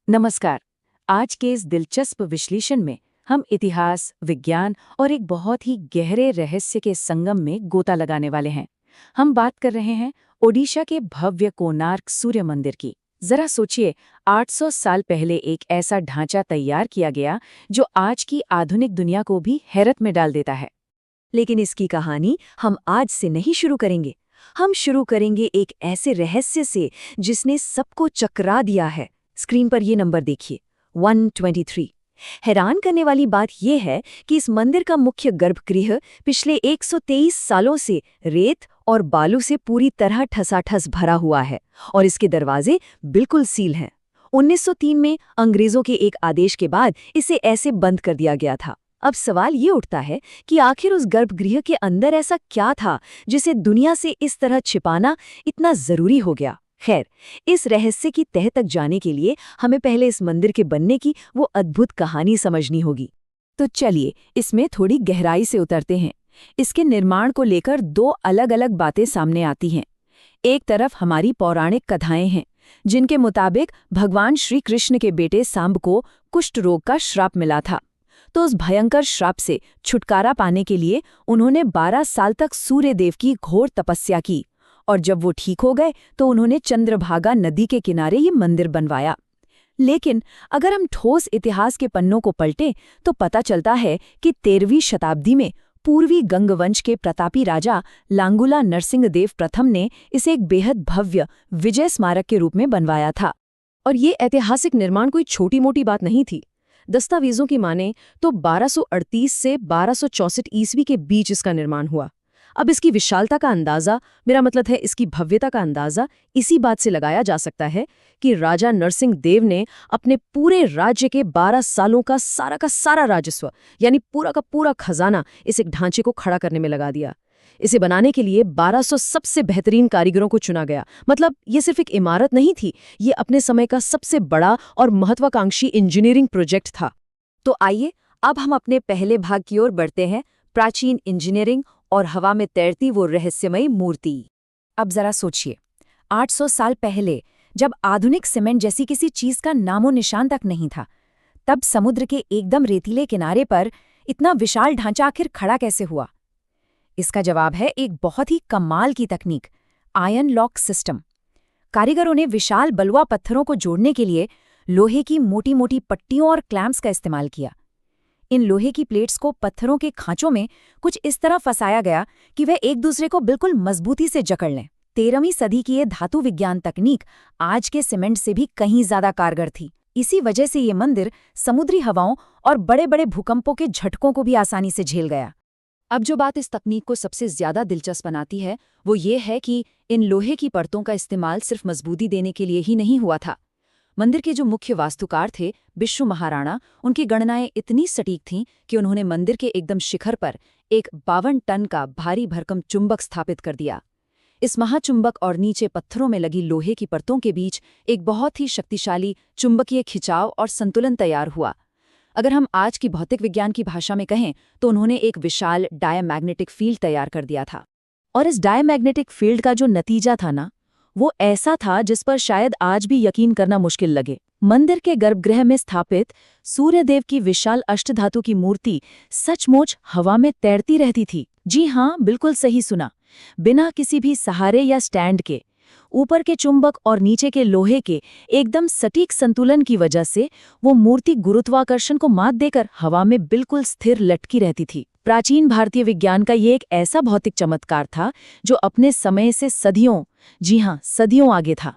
नमस्कार। आज के इस दिलचस्प विश्लेषण में हम इतिहास, विज्ञान और एक बहुत ही गहरे रहस्य के संगम में गोता लगाने वाले हैं। हम बात कर रहे हैं ओडिशा के भव्य कोणार्क सूर्य मंदिर की। जरा सोचिए, 800 साल पहले एक ऐसा ढांचा तैयार किया गया जो आज की आधुनिक दुनिया को भी हैरत में डाल देता है। लेकिन इसकी कहानी हम आज से नहीं शुरू करेंगे। हम शुरू करेंगे एक ऐसे रहस्य से जिसने सबको चकरा दिया है। स्क्रीन पर ये नंबर देखिए, 123। हैरान करने वाली बात यह है कि इस मंदिर का मुख्य गर्भगृह पिछले 123 सालों से रेत और बालू से पूरी तरह ठसाठस भरा हुआ है और इसके दरवाजे बिल्कुल सील हैं। 1903 में अंग्रेजों के एक आदेश के बाद इसे ऐसे बंद कर दिया गया था। अब सवाल ये उठता है कि आखिर उस गर्भगृह के अंदर ऐसा क्या था जिसे दुनिया से इस तरह छिपाना इतना जरूरी हो गया। खैर, इस रहस्य की तह तक जाने के लिए हमें पहले इस मंदिर के बनने की वो अद्भुत कहानी समझनी होगी। तो चलिए इसमें थोड़ी गहराई से उतरते हैं। इसके निर्माण को लेकर दो अलग अलग बातें सामने आती हैं। एक तरफ हमारी पौराणिक कथाएं हैं जिनके मुताबिक भगवान श्री कृष्ण के बेटे सांब को कुष्ठ रोग का श्राप मिला था। तो उस भयंकर श्राप से छुटकारा पाने के लिए उन्होंने 12 साल तक सूर्य देव की घोर तपस्या की और जब वो ठीक हो गए तो उन्होंने चंद्रभागा नदी के किनारे ये मंदिर बनवाया। लेकिन अगर हम ठोस इतिहास के पन्नों को पलटें तो पता चलता है कि 13वीं शताब्दी में पूर्वी गंगवंश के प्रतापी राजा लांगुला नरसिंहदेव प्रथम ने इसे एक बेहद भव्य विजय स्मारक के रूप में बनवाया था। और ये ऐतिहासिक निर्माण कोई छोटी मोटी बात नहीं थी। दस्तावेजों की माने तो 1238 से 1264 ईस्वी के बीच इसका निर्माण हुआ। अब इसकी विशालता का अंदाजा, मेरा मतलब है इसकी भव्यता का अंदाजा, इसी बात से लगाया जा सकता है कि राजा नरसिंह देव ने अपने पूरे राज्य के 12 सालों का सारा राजस्व यानी पूरा का पूरा खजाना इस एक ढांचे को खड़ा करने में लगा दिया। इसे बनाने के लिए 1200 सबसे बेहतरीन कारीगरों को चुना गया। मतलब ये सिर्फ एक इमारत नहीं थी, ये अपने समय का सबसे बड़ा और महत्वाकांक्षी इंजीनियरिंग प्रोजेक्ट था। तो आइए अब हम अपने पहले भाग की ओर बढ़ते हैं, प्राचीन इंजीनियरिंग और हवा में तैरती वो रहस्यमयी मूर्ति। अब जरा सोचिए, 800 साल पहले जब आधुनिक सीमेंट जैसी किसी चीज का नामो निशान तक नहीं था, तब समुद्र के एकदम रेतीले किनारे पर इतना विशाल ढांचा आखिर खड़ा कैसे हुआ? इसका जवाब है एक बहुत ही कमाल की तकनीक, आयन लॉक सिस्टम। कारीगरों ने विशाल बलुआ पत्थरों को जोड़ने के लिए लोहे की मोटी मोटी पट्टियों और क्लैंप्स का इस्तेमाल किया। इन लोहे की प्लेट्स को पत्थरों के खांचों में कुछ इस तरह फंसाया गया कि वे एक दूसरे को बिल्कुल मजबूती से जकड़ लें। 13वीं सदी की ये धातु विज्ञान तकनीक आज के सीमेंट से भी कहीं ज्यादा कारगर थी। इसी वजह से ये मंदिर समुद्री हवाओं और बड़े बड़े भूकंपों के झटकों को भी आसानी से झेल गया। अब जो बात इस तकनीक को सबसे ज्यादा दिलचस्प बनाती है वो ये है कि इन लोहे की परतों का इस्तेमाल सिर्फ मजबूती देने के लिए ही नहीं हुआ था। मंदिर के जो मुख्य वास्तुकार थे, बिश्नु महाराणा, उनकी गणनाएं इतनी सटीक थीं कि उन्होंने मंदिर के एकदम शिखर पर एक 52 टन का भारी भरकम चुंबक स्थापित कर दिया। इस महाचुंबक और नीचे पत्थरों में लगी लोहे की परतों के बीच एक बहुत ही शक्तिशाली चुंबकीय खिंचाव और संतुलन तैयार हुआ। अगर हम आज की भौतिक विज्ञान की भाषा में कहें तो उन्होंने एक विशाल डायमैग्नेटिक फील्ड तैयार कर दिया था। और इस डायमैग्नेटिक फील्ड का जो नतीजा था ना, वो ऐसा था जिस पर शायद आज भी यकीन करना मुश्किल लगे। मंदिर के गर्भगृह में स्थापित सूर्यदेव की विशाल अष्टधातु की मूर्ति सचमुच हवा में तैरती रहती थी। जी हाँ, बिल्कुल सही सुना। बिना किसी भी सहारे या स्टैंड के, ऊपर के चुंबक और नीचे के लोहे के एकदम सटीक संतुलन की वजह से वो मूर्ति गुरुत्वाकर्षण को मात देकर हवा में बिल्कुल स्थिर लटकी रहती थी। प्राचीन भारतीय विज्ञान का ये एक ऐसा भौतिक चमत्कार था जो अपने समय से सदियों, जी हाँ, सदियों आगे था।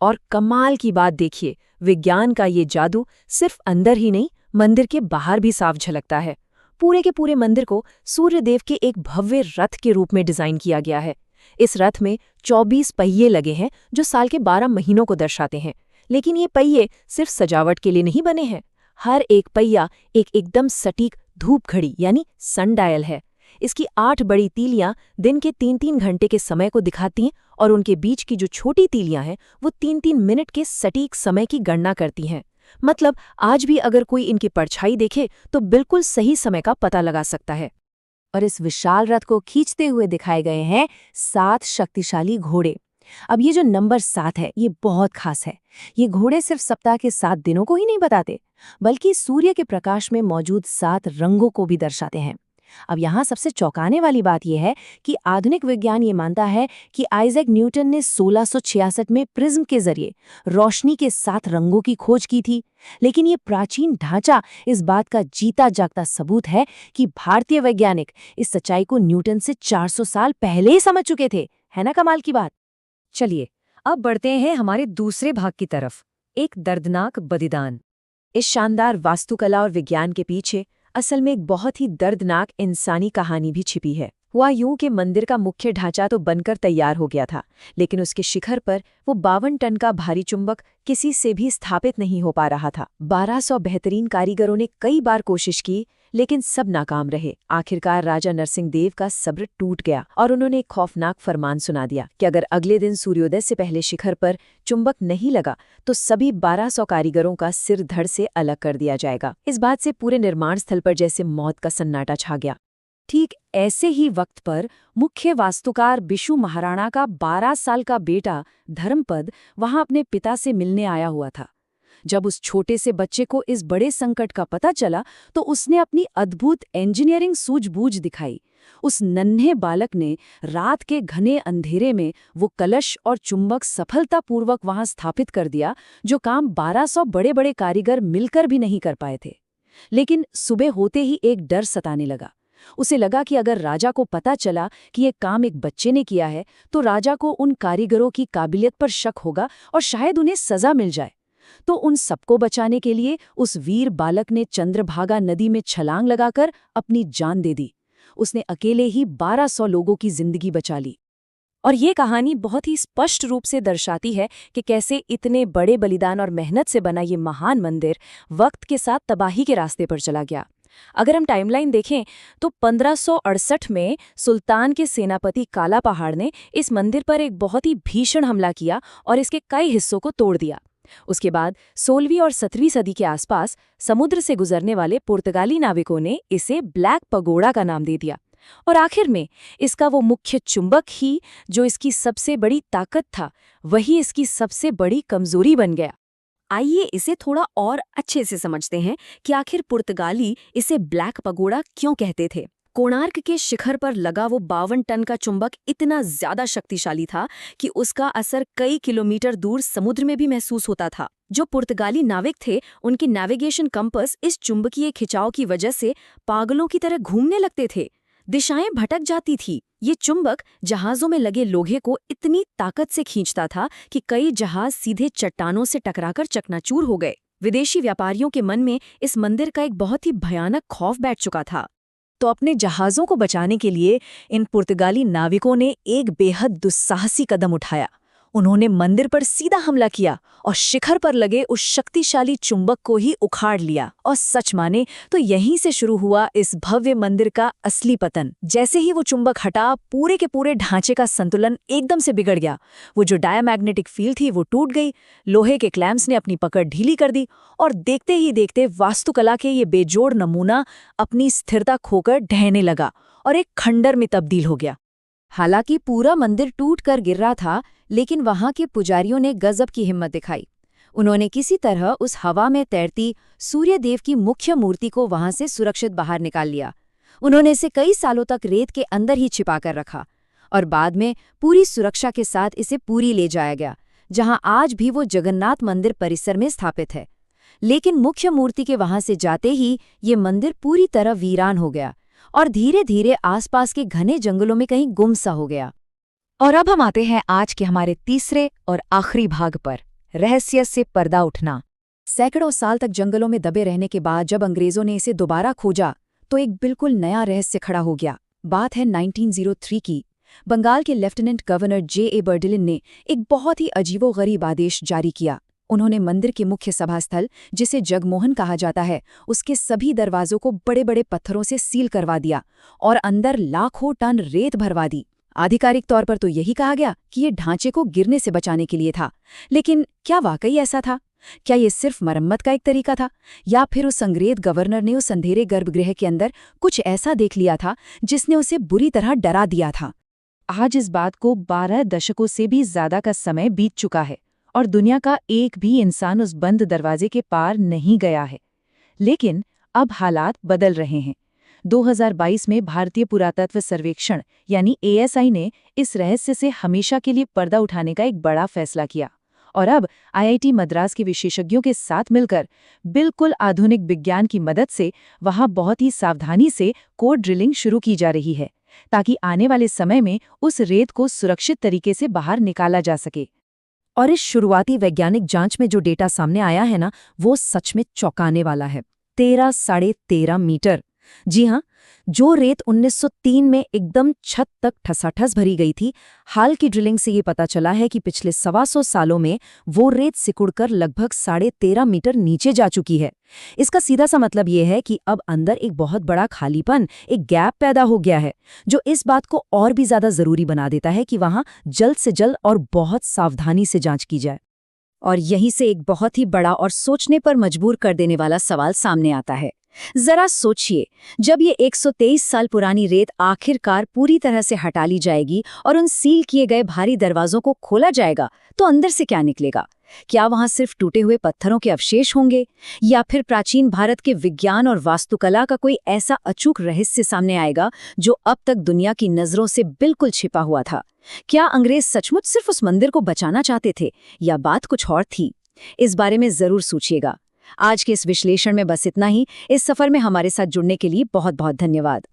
और कमाल की बात देखिए, विज्ञान का ये जादू सिर्फ अंदर ही नहीं, मंदिर के बाहर भी साफ झलकता है। पूरे के पूरे मंदिर को सूर्यदेव के एक भव्य रथ के रूप में डिजाइन किया गया है। इस रथ में 24 पहिए लगे हैं जो साल के 12 महीनों को दर्शाते हैं। लेकिन ये पहिए सिर्फ सजावट के लिए नहीं बने हैं। हर एक पहिया एक एकदम सटीक धूप घड़ी यानी सनडायल है। इसकी 8 बड़ी तीलियां दिन के 3-3 घंटे के समय को दिखाती हैं और उनके बीच की जो छोटी तीलियां हैं वो 3-3 मिनट के सटीक समय की गणना करती हैं। मतलब आज भी अगर कोई इनकी परछाई देखे तो बिल्कुल सही समय का पता लगा सकता है। और इस विशाल रथ को खींचते हुए दिखाए गए हैं 7 शक्तिशाली घोड़े। अब ये जो नंबर 7 है ये बहुत खास है। ये घोड़े सिर्फ सप्ताह के 7 दिनों को ही नहीं बताते, बल्कि सूर्य के प्रकाश में मौजूद 7 रंगों को भी दर्शाते हैं। अब यहाँ सबसे चौंकाने वाली बात यह है कि आधुनिक विज्ञान ये मानता है कि आइजैक न्यूटन ने 1666 में प्रिज्म के जरिए रोशनी के 7 रंगों की खोज की थी। लेकिन ये प्राचीन ढांचा इस बात का जीता जागता सबूत है कि भारतीय वैज्ञानिक इस सच्चाई को न्यूटन से 400 साल पहले ही समझ चुके थे। है ना कमाल की बात। चलिए अब बढ़ते हैं हमारे दूसरे भाग की तरफ, एक दर्दनाक बलिदान। इस शानदार वास्तुकला और विज्ञान के पीछे असल में एक बहुत ही दर्दनाक इंसानी कहानी भी छिपी है। हुआ यूं कि मंदिर का मुख्य ढांचा तो बनकर तैयार हो गया था, लेकिन उसके शिखर पर वो 52 टन का भारी चुंबक किसी से भी स्थापित नहीं हो पा रहा था। 1200 बेहतरीन कारीगरों ने कई बार कोशिश की, लेकिन सब नाकाम रहे। आखिरकार राजा नरसिंह देव का सब्र टूट गया और उन्होंने एक खौफनाक फरमान सुना दिया कि अगर अगले दिन सूर्योदय से पहले शिखर पर चुंबक नहीं लगा तो सभी 1200 कारीगरों का सिर धड़ से अलग कर दिया जाएगा। इस बात से पूरे निर्माण स्थल पर जैसे मौत का सन्नाटा छा गया। ठीक ऐसे ही वक्त पर मुख्य वास्तुकार बिशु महाराणा का 12 साल का बेटा धर्मपद वहां अपने पिता से मिलने आया हुआ था। जब उस छोटे से बच्चे को इस बड़े संकट का पता चला तो उसने अपनी अद्भुत इंजीनियरिंग सूझबूझ दिखाई। उस नन्हे बालक ने रात के घने अंधेरे में वो कलश और चुंबक सफलतापूर्वक वहां स्थापित कर दिया, जो काम 1200 बड़े बड़े कारीगर मिलकर भी नहीं कर पाए थे। लेकिन सुबह होते ही एक डर सताने लगा। उसे लगा कि अगर राजा को पता चला कि ये काम एक बच्चे ने किया है तो राजा को उन कारीगरों की काबिलियत पर शक होगा और शायद उन्हें सजा मिल जाए। तो उन सबको बचाने के लिए उस वीर बालक ने चंद्रभागा नदी में छलांग लगाकर अपनी जान दे दी। उसने अकेले ही 1200 लोगों की जिंदगी बचा ली। और ये कहानी बहुत ही स्पष्ट रूप से दर्शाती है कि कैसे इतने बड़े बलिदान और मेहनत से बना ये महान मंदिर वक्त के साथ तबाही के रास्ते पर चला गया। अगर हम टाइमलाइन देखें तो 1568 में सुल्तान के सेनापति काला पहाड़ ने इस मंदिर पर एक बहुत ही भीषण हमला किया और इसके कई हिस्सों को तोड़ दिया। उसके बाद 16वीं और 17वीं सदी के आसपास समुद्र से गुजरने वाले पुर्तगाली नाविकों ने इसे ब्लैक पगोड़ा का नाम दे दिया। और आखिर में इसका वो मुख्य चुंबक ही जो इसकी सबसे बड़ी ताकत था, वही इसकी सबसे बड़ी कमजोरी बन गया। आइए इसे थोड़ा और अच्छे से समझते हैं कि आखिर पुर्तगाली इसे ब्लैक पगोड़ा क्यों कहते थे। कोणार्क के शिखर पर लगा वो 52 टन का चुंबक इतना ज्यादा शक्तिशाली था कि उसका असर कई किलोमीटर दूर समुद्र में भी महसूस होता था। जो पुर्तगाली नाविक थे उनकी नेविगेशन कंपास इस चुंबकीय खिंचाव की वजह से पागलों की तरह घूमने लगते थे, दिशाएं भटक जाती थी। ये चुंबक जहाजों में लगे लोहे को इतनी ताकत से खींचता था कि कई जहाज सीधे चट्टानों से टकराकर चकनाचूर हो गए। विदेशी व्यापारियों के मन में इस मंदिर का एक बहुत ही भयानक खौफ बैठ चुका था। तो अपने जहाज़ों को बचाने के लिए इन पुर्तगाली नाविकों ने एक बेहद दुस्साहसी कदम उठाया। उन्होंने मंदिर पर सीधा हमला किया और शिखर पर लगे उस शक्तिशाली चुंबक को ही उखाड़ लिया। और सच माने तो यहीं से शुरू हुआ इस भव्य मंदिर का असली पतन। जैसे ही वो चुंबक हटा, पूरे के पूरे ढांचे का संतुलन एकदम से बिगड़ गया। वो जो डायमैग्नेटिक फील्ड थी वो टूट गई, लोहे के क्लैम्प्स ने अपनी पकड़ ढीली कर दी और देखते ही देखते वास्तुकला के ये बेजोड़ नमूना अपनी स्थिरता खोकर ढहने लगा और एक खंडर में तब्दील हो गया। हालांकि पूरा मंदिर टूट कर गिर रहा था, लेकिन वहां के पुजारियों ने गजब की हिम्मत दिखाई। उन्होंने किसी तरह उस हवा में तैरती सूर्यदेव की मुख्य मूर्ति को वहां से सुरक्षित बाहर निकाल लिया। उन्होंने इसे कई सालों तक रेत के अंदर ही छिपा कर रखा और बाद में पूरी सुरक्षा के साथ इसे पुरी ले जाया गया, जहां आज भी वो जगन्नाथ मंदिर परिसर में स्थापित है। लेकिन मुख्य मूर्ति के वहां से जाते ही ये मंदिर पूरी तरह वीरान हो गया और धीरे धीरे आसपास के घने जंगलों में कहीं गुमसा हो गया। और अब हम आते हैं आज के हमारे तीसरे और आखिरी भाग पर, रहस्य से पर्दा उठना। सैकड़ों साल तक जंगलों में दबे रहने के बाद जब अंग्रेजों ने इसे दोबारा खोजा तो एक बिल्कुल नया रहस्य खड़ा हो गया। बात है 1903 की। बंगाल के लेफ्टिनेंट गवर्नर J.A. बर्डिलिन ने एक बहुत ही अजीबोगरीब आदेश जारी किया। उन्होंने मंदिर के मुख्य सभास्थल, जिसे जगमोहन कहा जाता है, उसके सभी दरवाजों को बड़े बड़े पत्थरों से सील करवा दिया और अंदर लाखों टन रेत भरवा दी। आधिकारिक तौर पर तो यही कहा गया कि ये ढांचे को गिरने से बचाने के लिए था, लेकिन क्या वाकई ऐसा था? क्या ये सिर्फ मरम्मत का एक तरीका था, या फिर उस अंग्रेज गवर्नर ने उस अंधेरे गर्भगृह के अंदर कुछ ऐसा देख लिया था जिसने उसे बुरी तरह डरा दिया था? आज इस बात को 12 दशकों से भी ज्यादा का समय बीत चुका है और दुनिया का एक भी इंसान उस बंद दरवाजे के पार नहीं गया है। लेकिन अब हालात बदल रहे हैं। 2022 में भारतीय पुरातत्व सर्वेक्षण यानी ASI ने इस रहस्य से हमेशा के लिए पर्दा उठाने का एक बड़ा फैसला किया और अब IIT मद्रास के विशेषज्ञों के साथ मिलकर बिल्कुल आधुनिक विज्ञान की मदद से वहां बहुत ही सावधानी से कोर ड्रिलिंग शुरू की जा रही है ताकि आने वाले समय में उस रेत को सुरक्षित तरीके से बाहर निकाला जा सके। और इस शुरुआती वैज्ञानिक जांच में जो डेटा सामने आया है ना, वो सच में चौंकाने वाला है। 13.5 मीटर। जी हाँ, जो रेत 1903 में एकदम छत तक ठसाठस भरी गई थी, हाल की ड्रिलिंग से ये पता चला है कि पिछले 125 सालों में वो रेत सिकुड़कर लगभग 13.5 मीटर नीचे जा चुकी है। इसका सीधा सा मतलब ये है कि अब अंदर एक बहुत बड़ा खालीपन, एक गैप पैदा हो गया है, जो इस बात को और भी ज्यादा जरूरी बना देता है कि वहां जल्द से जल्द और बहुत सावधानी से जांच की जाए। और यहीं से एक बहुत ही बड़ा और सोचने पर मजबूर कर देने वाला सवाल सामने आता है। जरा सोचिए, जब ये 123 साल पुरानी रेत आखिरकार पूरी तरह से हटा ली जाएगी और उन सील किए गए भारी दरवाजों को खोला जाएगा, तो अंदर से क्या निकलेगा? क्या वहां सिर्फ टूटे हुए पत्थरों के अवशेष होंगे, या फिर प्राचीन भारत के विज्ञान और वास्तुकला का कोई ऐसा अचूक रहस्य सामने आएगा जो अब तक दुनिया की नजरों से बिल्कुल छिपा हुआ था? क्या अंग्रेज सचमुच सिर्फ उस मंदिर को बचाना चाहते थे, या बात कुछ और थी? इस बारे में जरूर सोचिएगा। आज के इस विश्लेषण में बस इतना ही। इस सफर में हमारे साथ जुड़ने के लिए बहुत बहुत धन्यवाद।